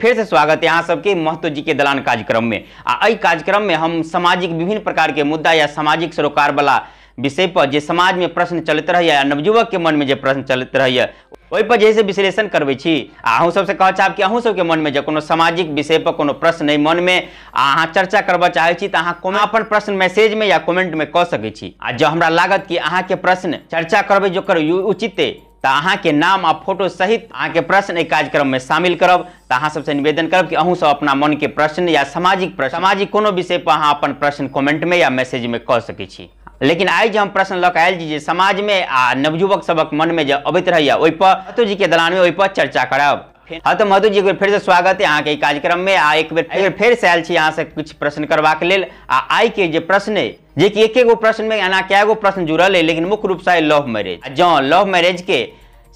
फिर से स्वागत है अहाँ सबके महतो जी के दलान कार्यक्रम में। एहि कार्यक्रम में हम सामाजिक विभिन्न प्रकार के मुद्दा या सामाजिक सरोकार वाला विषय पर जे समाज में प्रश्न चलते रहिए या नवयुवक के मन में जे प्रश्न चलते रहिए ओहि पर जैसे विश्लेषण करबे छी। अहूँ सबसे कह चाहब कि अहूँ सबके मन में जे कोनो सामाजिक विषय पर कोनो प्रश्न नहीं मन में अहाँ चर्चा करबा चाहे छी तो अहाँ अपन प्रश्न मैसेज में या कमेंट में कह सके छी। आ जो हमरा लागत कि अहाँ के प्रश्न चर्चा करबे जो कर उचित है तो अहाँ के नाम आ फोटो सहित अहाँ के प्रश्न एक कार्यक्रम में शामिल करब। तो अहाँ सबसे निवेदन करब कि अहूँ सब अपना मन के प्रश्न या सामाजिक कोनो विषय पर अहाँ अपन प्रश्न कमेंट में या मैसेज में कह सके छी। लेकिन आज हम प्रश्न लक आयल जी समाज में आ नवयुवक सबक मन में जो अबैत रहिए ओहि पर महतो जी के दलान में ओहि पर चर्चा करब। हाँ तो महतो जी फिर से स्वागत है अहाँ के कार्यक्रम में। एक बेर फिर से आयल छी अहाँ से कुछ प्रश्न करबाक लेल। आई के जे प्रश्न है जे कि एक प्रश्न में एना कैगो प्रश्न जुड़ल है लेकिन मुख्य रूप से लव मैरिज। जो लव मैरिज के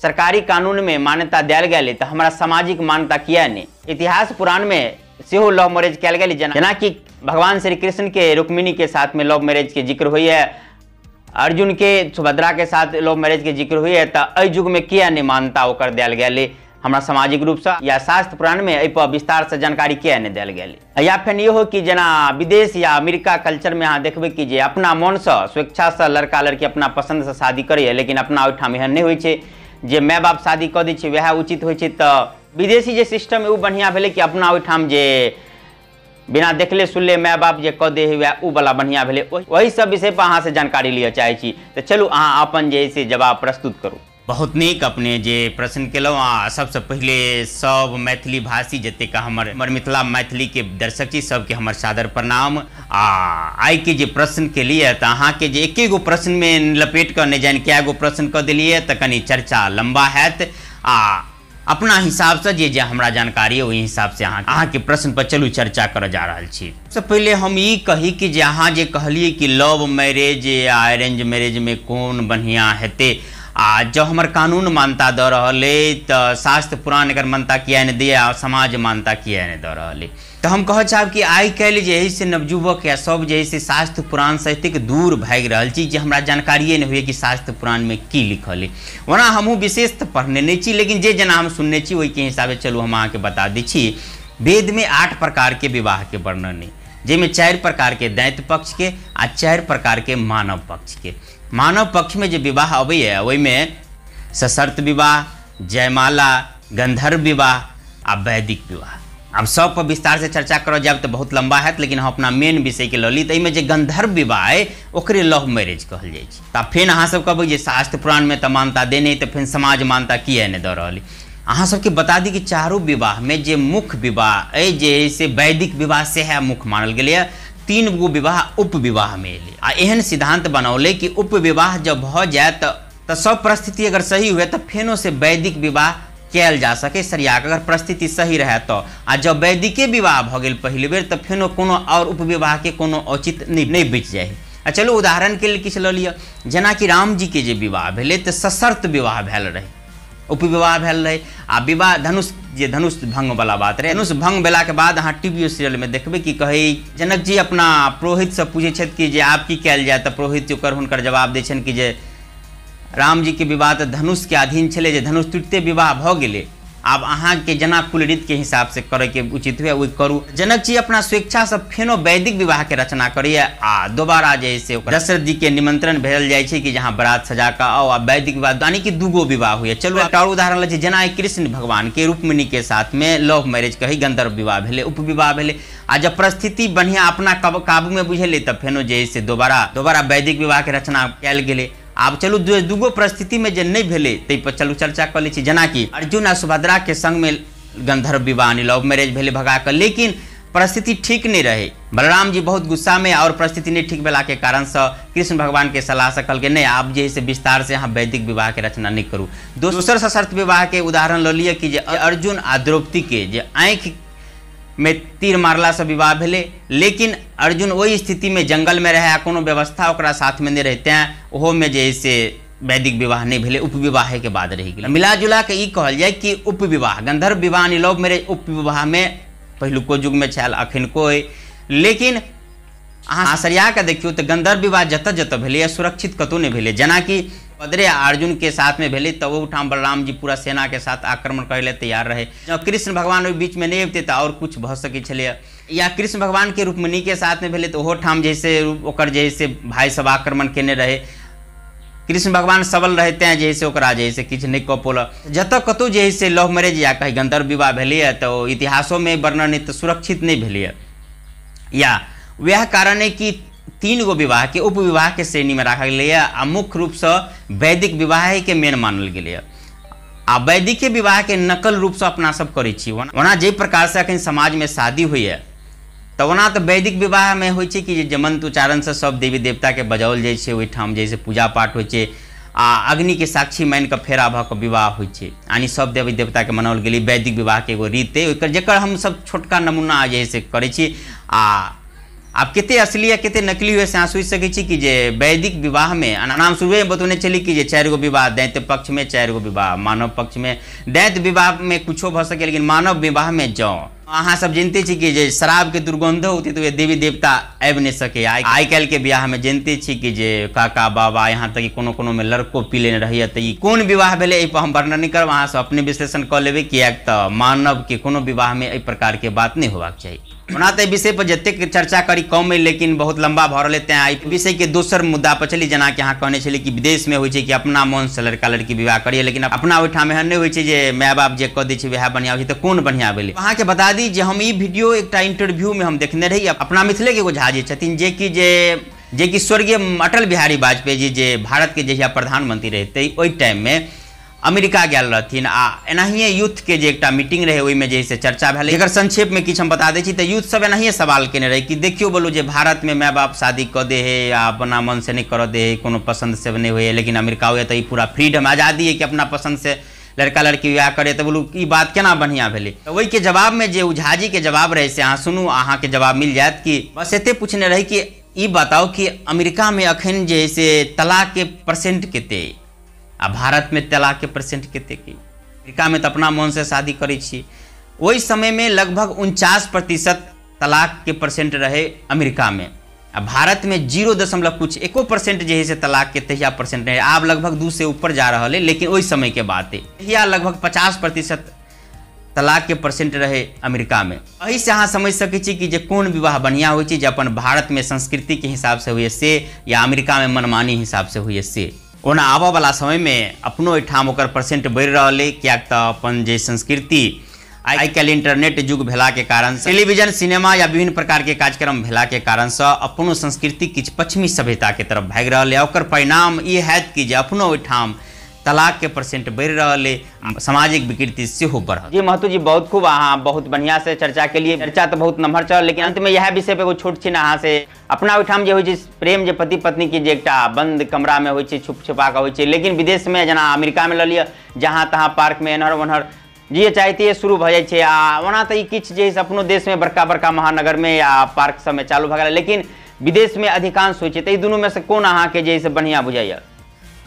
सरकारी कानून में मान्यता दिया गया है तो हमारा सामाजिक मान्यता किया नहीं। इतिहास पुराण में सेहो लव मैरिज कल गई जना कि भगवान श्री कृष्ण के रुक्मिणी के साथ में लव मैरिज के जिक्र हुई है, अर्जुन के सुभद्रा के साथ लव मैरिज के जिक्र हुई है। तो अ युग में किया नहीं मान्यता ओकर दिया गया हमारा सामाजिक रूप से या शास्त्र पुराण में पर विस्तार से जानकारी किया नहीं दिया गया। या फिर ये हो कि जना विदेश या अमेरिका कल्चर में अहाँ देखबे कि जे अपना मन से स्वेच्छा से लड़का लड़की अपना पसंद से शादी करे लेकिन अपना ओहिठाम एहन नहीं होय जे माय बाप शादी कऽ दै छै वह उचित होय छै। तो विदेशी जे सिस्टम है वो बढ़िया भेले कि अपना ओहिठाम जे बिना देखले सुनले माय बाप जे कऽ दे है वो वाला बढ़िया भेले। वही सब विषय पर अहाँ से जानकारी लिया चाहे छी तो चलू अहाँ अपन जे से जवाब प्रस्तुत करू। बहुत नीक अपने जे प्रश्न केलहुँ। सबसे पहले सब मैथिली भाषी जतेक हमर मिथिला मैथिली के दर्शक छी सबके हमर सादर प्रणाम। आई के जे प्रश्न के लिए तो अहाँ के जे एके गो प्रश्न में लपेट कर नहीं जान क्या गो प्रश्न कर दिलिए तो कनी चर्चा लंबा हैत। अपना हिसाब से जे हमरा जानकारी है वही हिसाब से अहाँ के प्रश्न पर चलू चर्चा कर जा रहा छी। सबसे पहले हम ये कही कि जे अहाँ जे कहलिए कि लव मैरिज या अरेंज मैरिज में कौन बढ़िया हेते। जो हमार कानून मान्यता दे रहा है तो शास्त्र पुराण अगर मान्यता किया नहीं दिया और समाज मान्यता किया नहीं दे रहा है तो हम कह चाहब कि आई कल जे से नवयुवक या सब जे से शास्त्र पुराण से एतेक दूर भाग रहा छी जे हमरा जानकारिए नहीं हुए कि शास्त्र पुराण में की लिखल है। वना हमहूँ विशेष तो पढ़ने नहीं छी लेकिन जे जना हम सुनने छी वही के हिसाब से चलू हम अहाँ के बता दी छी। वेद में 8 प्रकार के विवाह के वर्णन है जिसमें 4 प्रकार के दैत्य पक्ष के आ 4 प्रकार के मानव पक्ष के। मानव पक्ष में जो विवाह अबै है वही में सशर्त विवाह, जयमाला, गंधर्व विवाह आ वैदिक विवाह। अब सब पर विस्तार से चर्चा करो जाब तो बहुत लंबा है लेकिन हम अपना मेन विषय के लली तो जो गंधर्व विवाह है ओकरे लव मैरिज कहल जाए। तो फिर अहाँ सब कहबै जे शास्त्र पुराण में तो मान्यता देने तो फिर समाज मान्यता किए नहीं दे रहा। अहाँ सबके बता दी कि चारों विवाह में जे मुख्य विवाह है जे से वैदिक विवाह से है मुख्य मानल गया। 3 गो विवाह उप विवाह में एले आ एहन सिद्धांत बनौले कि उप विवाह जब भ जाए तो सब परिस्थिति अगर सही हुए तो फेनो से वैदिक विवाह कैल जा सके सरिया अगर परिस्थिति सही रहे तो। आ जब वैदिके विवाह भ गेल पहले बेर तो फेनो कोनो और उप विवाह के कोनो औचित नहीं बच जाए। चलो उदाहरण के लिए किछ ल लिया जना कि राम जी के जे विवाह भेले तो सशर्त विवाह भेल रहे, उप विवाह भेल रहे। आ विवाह धनुष भंग वाला बात रहे। धनुष भंग भेला के बाद अहाँ टीवी सीरियल में देखबे कि कहे जनक जी अपना पुरोहित से पूछे छथि कि जे आप की कैल जाए तो पुरोहित ओकर हुनकर जवाब दै छनि कि जे राम जी के विवाह तो धनुष के अधीन छले जे धनुष टूटते विवाह भ गेले आब अहाँ के जना कुल रीत के हिसाब से करे के उचित हुए वही करू। जनक जी अपना स्वेच्छा से फेनो वैदिक विवाह के रचना करिए आ दोबारा जैसे दशरथ जी के निमंत्रण भेजल जाए छे कि जहाँ बारात सजा कर आओ आ वैदिक विवाह यानी कि 2 गो विवाह हुए। चलो एक और उदाहरण ले जना कृष्ण भगवान के रुक्मिणी के साथ में लव मैरिज कही गंधर्व विवाह भेले उप विवाह भेले। आ जब परिस्थिति बढ़िया अपना काबू में बुझेले तब फेनो जैसे दोबारा वैदिक विवाह के रचना कल गेले। आप चलू 2 गो परिस्थिति में जे नहीं भेले तै पर चलू चर्चा कर ली छी। जना कि अर्जुन आ सुभद्रा के संग में गंधर्व विवाह लव मैरिज भेले भगा कर लेकिन परिस्थिति ठीक नहीं रहे। बलराम जी बहुत गुस्सा में और परिस्थिति नहीं ठीक भेला के कारण से कृष्ण भगवान के सलाह से कहल के नहीं आप जे से विस्तार से यहाँ वैदिक विवाह के रचना नहीं करू। दोसर सशर्त विवाह के उदाहरण ल लिया कि जे अर्जुन आ द्रौपदी के जे आँख में तीर मारला से विवाह भेले लेकिन अर्जुन वही स्थिति में जंगल में रहे कोनो व्यवस्था ओकरा साथ में नहीं रहते हैं ओहो में जैसे वैदिक विवाह नहीं भेले उप विवाह के बाद रह गए। मिला जुला के ई कहल जाए कि उप विवाह गंधर्व विवाह लव मैरिज उप विवाह में पहिलुको युग में छल अखनको है लेकिन अहाँ सरिया के देखियो तो गंधर्व विवाह जत भेले सुरक्षित कतौ नहीं भेले। जना कि बदरे अर्जुन के साथ में भेले तो वो ठाम बलराम जी पूरा सेना के साथ आक्रमण करे ले तैयार रहे। जब कृष्ण भगवान ओहि बीच में नहीं अबते तो और कुछ भ सके छले, या कृष्ण भगवान के रुक्मिणी के साथ में भेले तो ओहो ठाम जैसे ओकर जैसे भाई सब आक्रमण केने रहे। कृष्ण भगवान सबल रहते हैं जैसे ओकरा जैसे किछु नहीं कह पोल। जतऽ कतौ जैसे लव मैरिज या कहीं गंधर्व विवाह भेलै तो इतिहासों में वर्णन तो सुरक्षित नहीं भेलै, या वह कारण है कि 3 गो विवाह के उपविवाह के श्रेणी में रखा गया आ मुख्य रूप से वैदिक विवाह के मेन मानल गया। आ वैदिक विवाह के नकल रूप से अपना सब करै छी। ओना जे प्रकार से अखन समाज में शादी हुई है तो ओना तो वैदिक विवाह में होइ छै कि जे मंत्र उच्चारण से सब देवी देवता के बजाओल जाइ छै, ओहिठाम जैसे पूजा पाठ होइ छै आ अग्नि के साक्षी मान के फेरा भ के विवाह होइ छै, यानी सब देवी देवता के मनाओल गेलै। वैदिक विवाह के एगो रीत है जेकर हम सब छोटका नमूना जैसे करै छी। आब कते असली या कते नकली हुए से अहाँ सोचि सकै छी कि जे वैदिक विवाह में नाम शुरुए में बतौने चली कि जे 4 गो विवाह दैत्य पक्ष में, 4 गो विवाह मानव पक्ष में। दैत्य विवाह में कुछो भ सके लेकिन मानव विवाह में जाओ अहाँ सब जानते छी कि जे शराब के दुर्गंध होती तो ये देवी देवता आबि नहीं सके। आई काल्हि के विवाह में जानते छी कि जे काका बाबा यहाँ तक कि कोनो में लड़को पी लेने रहिए तो ई कोन विवाह भेलै एहि पर हम वर्णन नहीं करब, अहाँ सब अपने विश्लेषण कऽ लेबै। किएक तऽ मानव के कोनो विवाह में एहि प्रकार के बात नहीं होबाक चाही। ओना तऽ विषय पर जतेक चर्चा करी कम है लेकिन बहुत लंबा भऽ रहलै, तेँ एहि विषय के दोसर मुद्दा पर चली। जेना कि अहाँ कहने छलियै कि विदेश में होइ छै कि अपना मन से लड़का लड़की विवाह करिए, लेकिन अपना ओहिठाम एहन नहि होइ छै जे माय बाप जे कऽ दै छै वएह बढ़िया होइ छै। तऽ कोन बढ़िया भेलै अहाँ के बता दी जे हम ई वीडियो एकटा इंटरव्यू में हम देखने रही अपना मिथिले के एगो झा जी छथिन जे कि स्वर्गीय अटल बिहारी वाजपेयी जी जे भारत के जहिया प्रधानमंत्री रहते ओहि टाइम में अमेरिका गेल रहथिन आ एनाहिए यूथ के जे एकटा मीटिंग रहे ओहिमे जे से चर्चा भेलै। एकर संक्षेप में किछु हम बता दै छी। तऽ यूथ सब एनाहिए सवाल केने रहे कि देखियो बोलू जे भारत में माय बाप शादी कऽ दे है या अपना मन से नहीं करऽ दे है, कोनो पसंद से नहीं हुए, लेकिन अमेरिका हुए तो पूरा फ्रीडम आज़ादी है कि अपना पसंद से लड़का लड़की विवाह करे। तो बोलू ई बात केना बढ़िया भेलै। तो वही के जवाब में जे झाजी के जवाब रहे से अहाँ सुनू, अहाँ के जवाब मिल जायत कि बस एते पूछने रही कि ई बताओ कि अमेरिका में अखन जे से तलाक के परसेंट कते आ भारत में तलाक के परसेंट कते की। अमेरिका में तो अपना मन से शादी करै छी, ओहि समय में लगभग 49% तलाक के परसेंट रहे अमेरिका में, आ भारत में 0.1% जे है से तलाक के तहिया परसेंट रहे। आब लगभग 2 से ऊपर जा रहा है, लेकिन ओहि समय के बात है तहिया लगभग 50% तलाक के परसेंट रहे अमेरिका में। एहि से अहाँ समझ सकै छी कि जे कोन विवाह बढ़िया होइ छै, जे अपन भारत में संस्कृति के हिसाब से हुए से या अमेरिका में मनमानी हिसाब से हुए से। ओना आबऽ वाला समय में अपनो एहिठाम ओकर परसेंट बढ़ि रहल है, किएक तऽ अपन जे संस्कृति आई काल्हि इंटरनेट युग भेला के कारण से टेलीविजन सिनेमा या विभिन्न प्रकार के कार्यक्रम भेला के कारण से अपनो संस्कृति किछु पश्चिमी सभ्यता के तरफ भागि रहल है। ओकर परिणाम ई हैत कि जे अपनो ओहिठाम तलाक के परसेंट बढ़ि रहल है, सामाजिक विकृति सेहो बढ़ल। जी महतो जी बहुत खूब, अहाँ बहुत बढ़िया से चर्चा के लिए। चर्चा तो बहुत नम्हर चल, लेकिन अंत में यह विषय पे एगो छोट छीन अहाँ से अपना ओहिठाम जे होइ छै प्रेम जे पति पत्नी की जे एकटा बंद कमरा में होइ छै, छुप छुपा के होइ छै, लेकिन विदेश में जेना अमेरिका में लऽ लिअ जहाँ तहाँ पार्क में एनहर ओनहर जे चाहते शुरू भऽ जाइ छै। आ ओना तऽ ई किछु जे अपनो देश में बड़का बड़का महानगर में या पार्क सब में चालू भऽ गेल, लेकिन विदेश में अधिकांश होइ छै। तऽ ई दुनू में से कोन अहाँ के जे बढ़िया बुझाइया?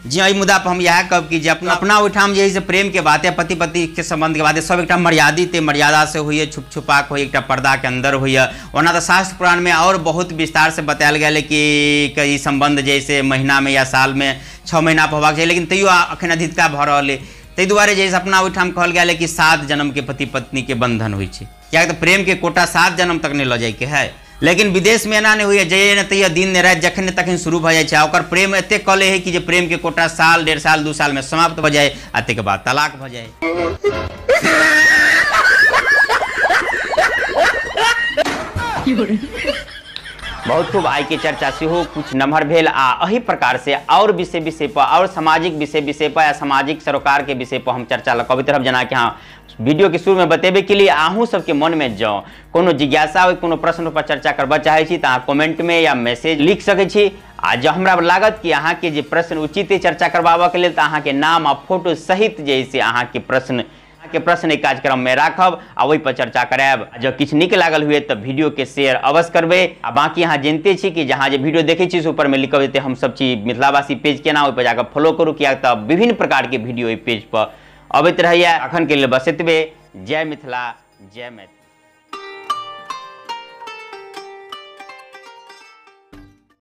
जी एहि मुद्दा पर हम यह कहब कि जे अपना ओहिठाम जे है से प्रेम के बात है, पति पत्नी के संबंध के बात है, सब एकटा मर्यादित मर्यादा से होइए, छुप छुपा के होइए, एकटा पर्दा के अंदर होइए। ओना तो शास्त्र पुराण में और बहुत विस्तार से बतायल गेल है कि ई संबंध जैसे महीना में या साल में 6 महीना पर होबाक चाहिए, लेकिन तैयो अखन अधिकता भऽ रहल है। ताहि दुआरे जे अपना ओहिठाम कहल गेल है कि 7 जन्म के पति पत्नी के बंधन होइ छै, किएक तऽ प्रेम के कोटा 7 जन्म तक नहीं लऽ जाय के है। लेकिन विदेश में एना नहीं हुई है, जे न तैया दिन ने रात जखन तखन शुरू भऽ जाइ छै। ओकर प्रेम एते कले है कि जे प्रेम के कोटा साल 1.5 साल 2 साल में समाप्त भऽ जाए आ तकर बाद तलाक भऽ जाए। बहुत खूब, आई के चर्चा सेहो कुछ नम्हर भेल आ एही प्रकार से और विषय पर और सामाजिक विषय पर या सामाजिक सरोकार के विषय पर हम चर्चा लकबैत रहब। जेना कि हाँ वीडियो के शुरू में बतेबे के लिए अहूँ सबके मन में जाओ कोनो जिज्ञासा हो, कोनो प्रश्न पर चर्चा करबा चाहे छी तो कमेंट में या मैसेज लिख सके छी। आ जब हमरा लागत कि अहाँ के जे प्रश्न उचित चर्चा करबाबा के लिए तो अहाँ के नाम आ फोटो सहित जैसे अहाँ के प्रश्न एक कार्यक्रम में राखब आ वही पर चर्चा करायब। जब किछु नीक लागल हुए तो वीडियो के शेयर अवश्य करबे। आ बाकी अहाँ जानते छी कि जहाँ जे वीडियो देखे छी ऊपर में लिखल देते हम सब चीज मिथिलावासी पेज केना ओहि पर जाकर फॉलो करू, किया तऽ विभिन्न प्रकार के वीडियो पेज पर अबैत रहैया। अखन के लिए बस एतबे। जय मिथिला, जय मैथिली।